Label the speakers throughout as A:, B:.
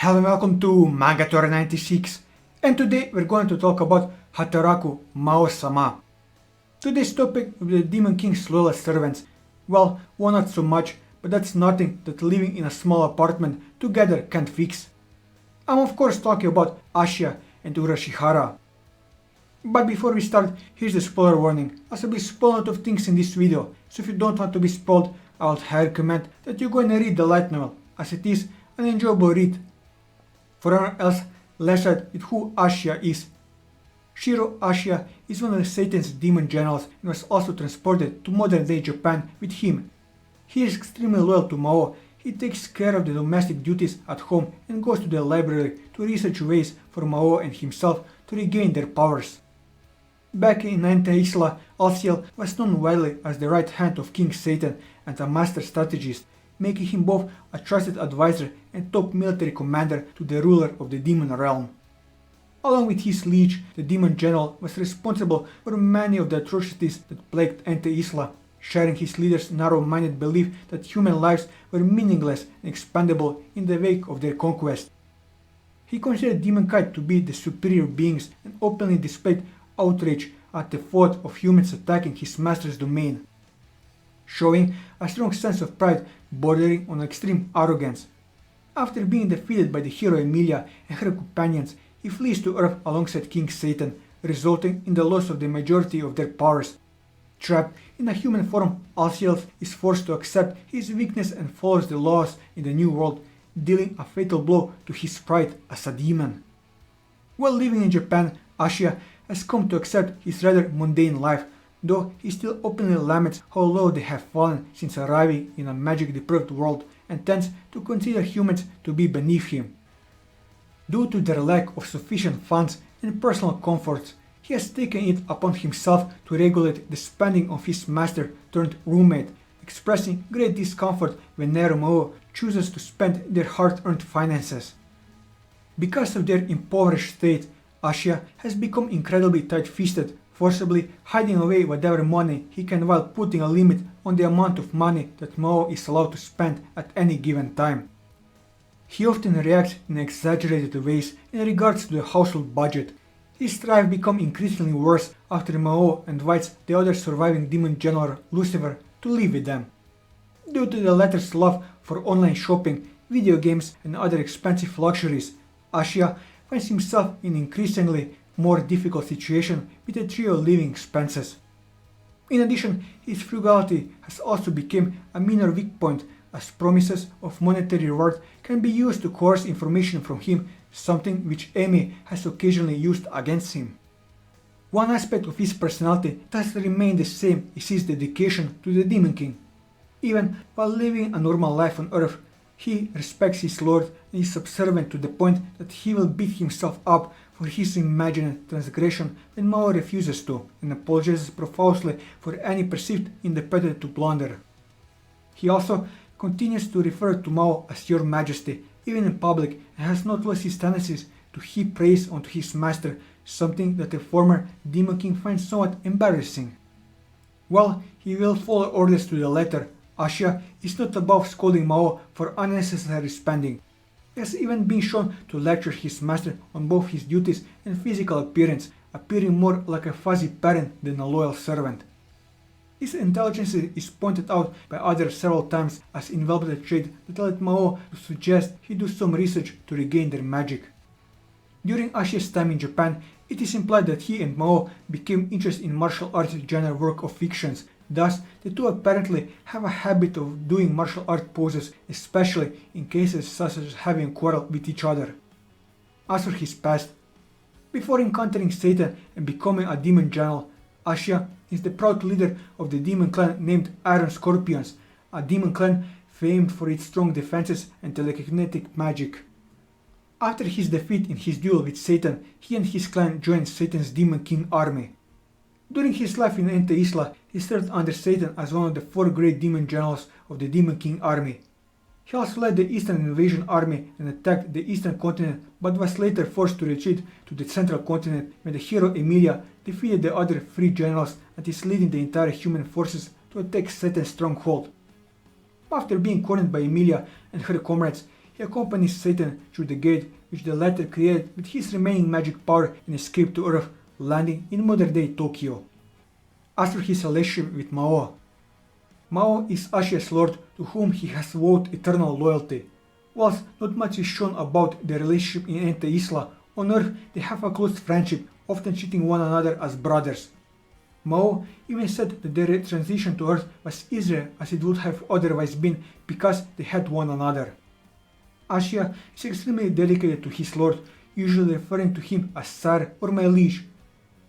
A: Hello and welcome to Manga 96, and today we're going to talk about Hataraku Mao-sama. Today's topic will be the Demon King's loyal servants. Well, one not so much, but that's nothing that living in a small apartment together can't fix. I'm of course talking about Ashiya and Urushihara. But before we start, here's the spoiler warning, as I'll be spoiling a lot of things in this video, so if you don't want to be spoiled, I would highly recommend that you're going to read the light novel, as it is an enjoyable read. For anyone else, let's start with who Ashiya is. Shiro Ashiya is one of Satan's demon generals and was also transported to modern day Japan with him. He is extremely loyal to Mao. He takes care of the domestic duties at home and goes to the library to research ways for Mao and himself to regain their powers. Back in Isla, Alciel was known widely as the right hand of King Satan and a master strategist, making him both a trusted advisor and top military commander to the ruler of the demon realm. Along with his liege, the demon general was responsible for many of the atrocities that plagued Isla, sharing his leader's narrow-minded belief that human lives were meaningless and expendable in the wake of their conquest. He considered demonkind to be the superior beings and openly displayed outrage at the thought of humans attacking his master's domain, showing a strong sense of pride bordering on extreme arrogance. After being defeated by the hero Emilia and her companions, he flees to Earth alongside King Satan, resulting in the loss of the majority of their powers. Trapped in a human form, Alciel is forced to accept his weakness and follows the laws in the new world, dealing a fatal blow to his pride as a demon. While living in Japan, Ashiya has come to accept his rather mundane life, though he still openly laments how low they have fallen since arriving in a magic-deprived world and tends to consider humans to be beneath him. Due to their lack of sufficient funds and personal comforts, he has taken it upon himself to regulate the spending of his master-turned-roommate, expressing great discomfort when Mao chooses to spend their hard-earned finances. Because of their impoverished state, Ashiya has become incredibly tight-fisted, forcibly hiding away whatever money he can while putting a limit on the amount of money that Mao is allowed to spend at any given time. He often reacts in exaggerated ways in regards to the household budget. His strife becomes increasingly worse after Mao invites the other surviving demon general Lucifer to live with them. Due to the latter's love for online shopping, video games and other expensive luxuries, Ashiya finds himself in increasingly more difficult situation with the trio living expenses. In addition, his frugality has also become a minor weak point, as promises of monetary reward can be used to coerce information from him, something which Amy has occasionally used against him. One aspect of his personality that has remained the same is his dedication to the Demon King. Even while living a normal life on Earth, he respects his lord and is subservient to the point that he will beat himself up for his imagined transgression when Mao refuses to, and apologizes profusely for any perceived independency to blunder. He also continues to refer to Mao as Your Majesty, even in public, and has not lost his tendencies to heap praise onto his master, something that the former Demon King finds somewhat embarrassing. While he will follow orders to the letter, Ashiya is not above scolding Mao for unnecessary spending. He has even been shown to lecture his master on both his duties and physical appearance, appearing more like a fuzzy parent than a loyal servant. His intelligence is pointed out by others several times as invaluable trait that led Mao to suggest he do some research to regain their magic. During Ashiya's time in Japan, it is implied that he and Mao became interested in martial arts genre work of fictions. Thus, the two apparently have a habit of doing martial art poses, especially in cases such as having a quarrel with each other. As for his past, before encountering Satan and becoming a demon general, Ashiya is the proud leader of the demon clan named Iron Scorpions, a demon clan famed for its strong defenses and telekinetic magic. After his defeat in his duel with Satan, he and his clan joined Satan's Demon King army. During his life in Isla, he served under Satan as one of the 4 great demon generals of the Demon King army. He also led the Eastern Invasion Army and attacked the Eastern continent, but was later forced to retreat to the Central continent when the hero Emilia defeated the other 3 generals and is leading the entire human forces to attack Satan's stronghold. After being cornered by Emilia and her comrades, he he accompanies Satan through the gate which the latter created with his remaining magic power and escaped to Earth, landing in modern-day Tokyo. As for his relationship with Mao, Mao is Ashiya's lord to whom he has vowed eternal loyalty. Whilst not much is shown about their relationship in Ente Isla, on Earth they have a close friendship, often treating one another as brothers. Mao even said that their transition to Earth was easier as it would have otherwise been because they had one another. Ashiya is extremely dedicated to his lord, usually referring to him as Sir or my liege.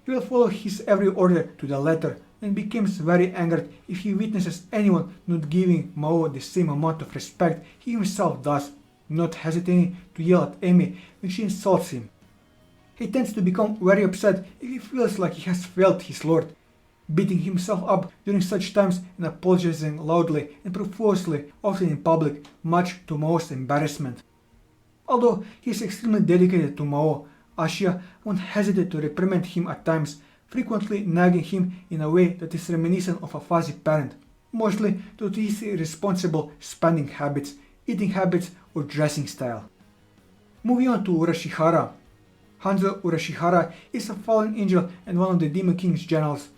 A: He will follow his every order to the letter and becomes very angered if he witnesses anyone not giving Mao the same amount of respect he himself does, not hesitating to yell at Amy when she insults him. He tends to become very upset if he feels like he has failed his lord, beating himself up during such times and apologizing loudly and profusely, often in public, much to Mao's embarrassment. Although he is extremely dedicated to Mao, Ashiya won't hesitate to reprimand him at times, frequently nagging him in a way that is reminiscent of a fuzzy parent, mostly due to his irresponsible spending habits, eating habits, or dressing style. Moving on to Urushihara. Hanzo Urushihara is a fallen angel and one of the Demon King's generals.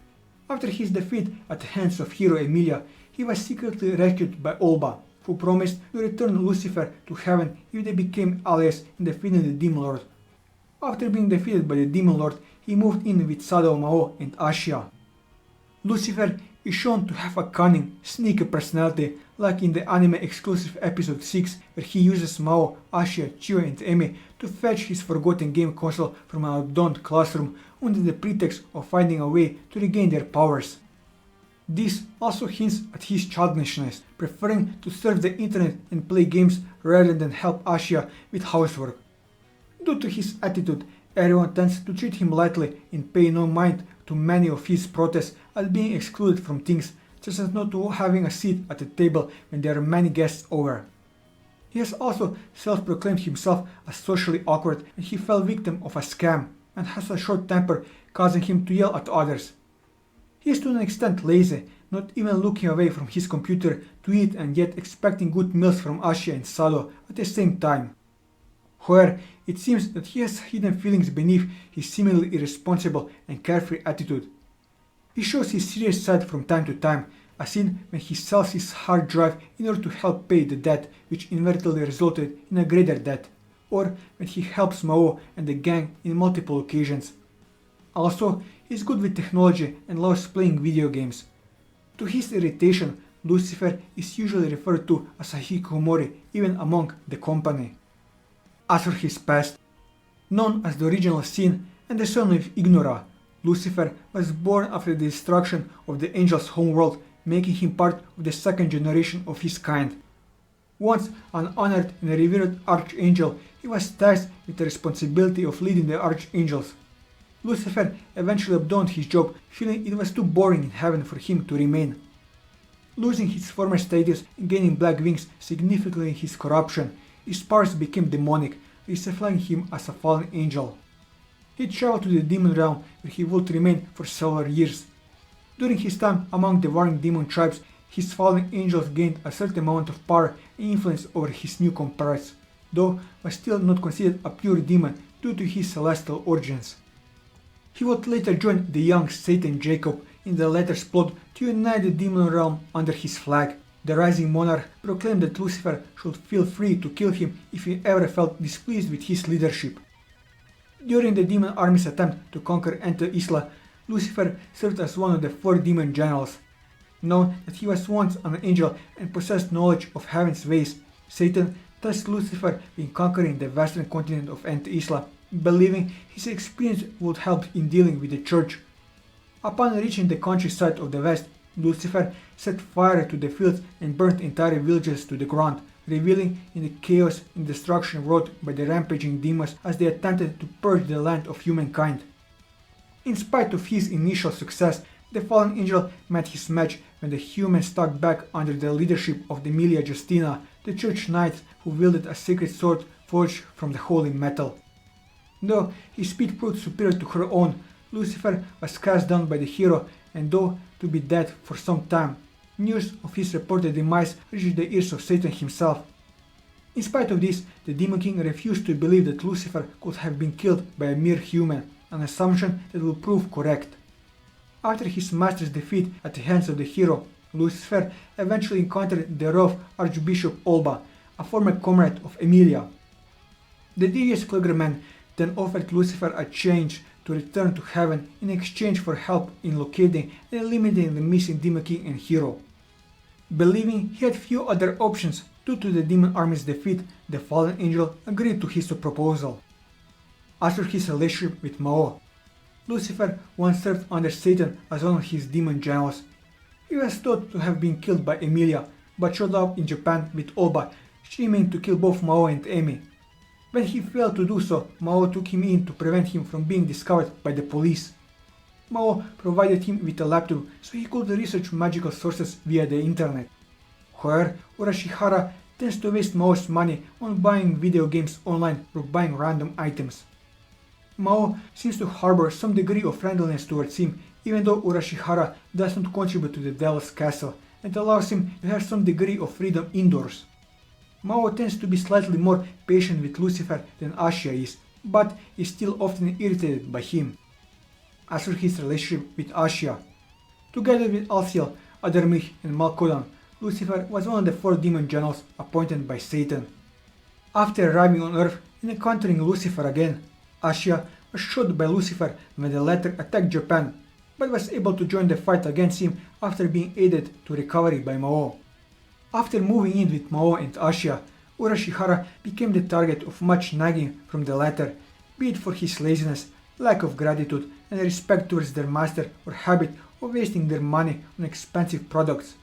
A: After his defeat at the hands of hero Emilia, he was secretly rescued by Olba, who promised to return Lucifer to heaven if they became allies in defeating the Demon Lord. After being defeated by the Demon Lord, he moved in with Sado Mao and Ashiya. Lucifer is shown to have a cunning, sneaky personality, like in the anime exclusive episode 6, where he uses Mao, Ashiya, Chio and Emi to fetch his forgotten game console from an outdonned classroom under the pretext of finding a way to regain their powers. This also hints at his childishness, preferring to surf the internet and play games rather than help Ashiya with housework. Due to his attitude, everyone tends to treat him lightly and pay no mind to many of his protests as being excluded from things, such as not having a seat at the table when there are many guests over. He has also self-proclaimed himself as socially awkward, and he fell victim of a scam and has a short temper, causing him to yell at others. He is to an extent lazy, not even looking away from his computer to eat and yet expecting good meals from Ashiya and Sado at the same time. However, it seems that he has hidden feelings beneath his seemingly irresponsible and carefree attitude. He shows his serious side from time to time, as in when he sells his hard drive in order to help pay the debt which inadvertently resulted in a greater debt, or when he helps Mao and the gang in multiple occasions. Also, he is good with technology and loves playing video games. To his irritation, Lucifer is usually referred to as a hikikomori even among the company. As for his past, known as the original sin and the son of Ignora, Lucifer was born after the destruction of the angels' homeworld, making him part of the second generation of his kind. Once an honored and revered archangel, he was tasked with the responsibility of leading the archangels. Lucifer eventually abandoned his job, feeling it was too boring in heaven for him to remain. Losing his former status and gaining black wings significantly his corruption, his powers became demonic, rectifying him as a fallen angel. He traveled to the demon realm where he would remain for several years. During his time among the warring demon tribes, his fallen angels gained a certain amount of power and influence over his new comrades, though was still not considered a pure demon due to his celestial origins. He would later join the young Satan Jacob in the latter's plot to unite the demon realm under his flag. The rising monarch proclaimed that Lucifer should feel free to kill him if he ever felt displeased with his leadership. During the demon army's attempt to conquer Ente Isla, Lucifer served as one of the 4 demon generals. Known that he was once an angel and possessed knowledge of heaven's ways, Satan tasked Lucifer in conquering the western continent of Ente Isla, believing his experience would help in dealing with the church. Upon reaching the countryside of the west, Lucifer set fire to the fields and burnt entire villages to the ground, revealing in the chaos and destruction wrought by the rampaging demons as they attempted to purge the land of humankind. In spite of his initial success, the fallen angel met his match when the humans struck back under the leadership of the Emilia Justina, the church knights who wielded a sacred sword forged from the holy metal. Though his speed proved superior to her own, Lucifer was cast down by the hero, and though to be dead for some time, news of his reported demise reached the ears of Satan himself. In spite of this, the Demon King refused to believe that Lucifer could have been killed by a mere human, an assumption that will prove correct. After his master's defeat at the hands of the hero, Lucifer eventually encountered the rough Archbishop Olba, a former comrade of Emilia. The devious clergyman then offered Lucifer a change to return to heaven in exchange for help in locating and eliminating the missing Demon King and hero. Believing he had few other options due to the demon army's defeat, the fallen angel agreed to his proposal. As for his relationship with Mao, Lucifer once served under Satan as one of his demon generals. He was thought to have been killed by Emilia, but showed up in Japan with Olba, scheming to kill both Mao and Emi. When he failed to do so, Mao took him in to prevent him from being discovered by the police. Mao provided him with a laptop so he could research magical sources via the internet. However, Urushihara tends to waste Mao's money on buying video games online or buying random items. Mao seems to harbor some degree of friendliness towards him, even though Urushihara does not contribute to the Devil's Castle and allows him to have some degree of freedom indoors. Mao tends to be slightly more patient with Lucifer than Ashiya is, but is still often irritated by him. As for his relationship with Ashiya, together with Alciel, Adarmich and Malkodan, Lucifer was one of the 4 demon generals appointed by Satan. After arriving on Earth and encountering Lucifer again, Ashiya was shot by Lucifer when the latter attacked Japan, but was able to join the fight against him after being aided to recovery by Mao. After moving in with Mao and Ashiya, Urushihara became the target of much nagging from the latter, be it for his laziness, lack of gratitude and respect towards their master or habit of wasting their money on expensive products.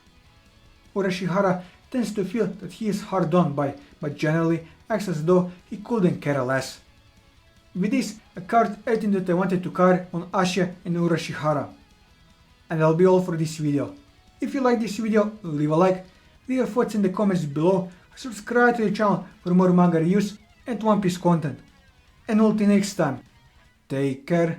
A: Urushihara tends to feel that he is hard done by, but generally acts as though he couldn't care less. With this, I covered everything that I wanted to cover on Ashiya and Urushihara. And that'll be all for this video. If you like this video, leave a like, leave your thoughts in the comments below, subscribe to the channel for more manga reviews and One Piece content. And until next time, take care.